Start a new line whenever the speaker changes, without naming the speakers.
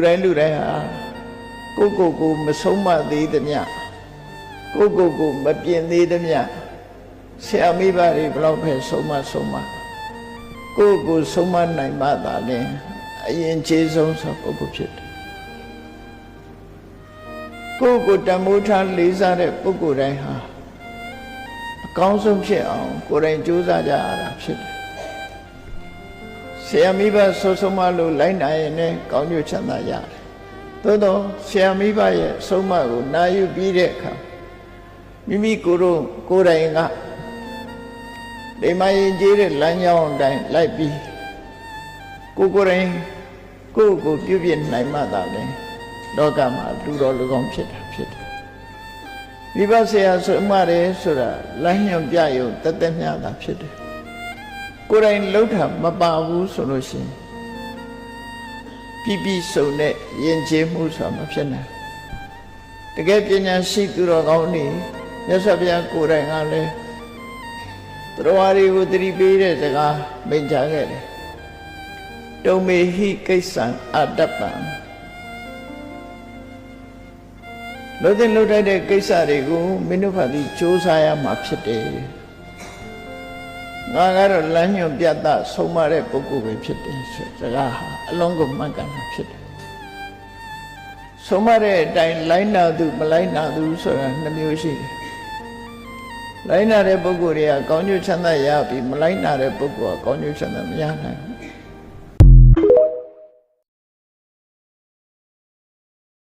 တိုင်းလူတိုင်းဟာကိုမဆုံးမသေးသမျှကိုမပြင်သေးသမျှဆရာမိဘတွေဘလောက်ပဲဆုံးမကိုဆုံးမနိုင်မှသာလေအရင်ခြေဆုံးဆိုပုဂ္ဂိုလ်ဖြစ်တယ်ကိုတမိုးထားလေးစားတဲ့ပုဂ္ဂိုလ်တိုင်းဟာအကောင်းဆုံးဖြစ်အောင်ကိုယ်တိုင်ကြိုးစားကြရတာဖြစ်တယ်ဆရာမိဘဆုံးမလို့လိုက်နိုင်ရင်လည်းကောင်းကျိုးချမ်းသာရတယ်သို့တော့ဆရာမိဘရဲ့ဆုံးမကိုနာယူပြီးတဲ့အခါမိမိကိုယ်တိုင်ကဒီမရင်ကြီးတဲ့လမ်းကြောင်းတိုင်းလိုက်ပြီးကိုယ်တိုင်ကိုပြုပြနိုင်မှသာလေလောကမှာလူတော်လူကောင်းဖြစ်တာဖြစ်တယ်မိဘဆရာဆုံးမတယ်ဆိုတာလမ်းညွှန်ပြရုံတသက်မျှတာဖြစ်တယ်ကိုယ်တိုင်လှုပ်တာမပါဘူးဆိုလို့ရှိရင်ပြစုံတဲ့ယဉ်ကျေးမှုဆိုတာမဖြစ်နိုင်တကယ်ပညာရှိသူတော်ကောင်းတွေမြတ်စွာဘုရားကိုယ်တိုင်ကလည်းတရားတွေကိုသတိပေးတဲ့စကားမိန့်ကြားခဲ့တယ်တုံမေဟိကိစ္စံအတ္တပံလို့တဲ့လုပ်တဲ့ကိစ္စတွေကိုမင်းတို့ဖတ်ပြီးစ조사ရမှာဖြစ်တယ်ငါကတော့လမ်းညွှန်ပြတ်ဆုံးမတဲ့ပုဂ္ဂိုလ်ပဲဖြစ်တယ်ဆိုစကားဟာအလုံးကိုမှန်ကန်တာဖြစ်တယ်ဆုံးမတဲ့အတိုင်းလိုက်နာသူမလိုက်နာသူဆိုတာနှစ်မျိုးရှိတယ်လိုက်နာတဲ့ပုဂ္ဂိုလ်တွေကကောင်းကျိုးချမ်းသာရပြီးမလိုက်နာတဲ့ပုဂ္ဂိုလ်ကကောင်းကျိုးချမ်းသာမရနိုင်ဘူး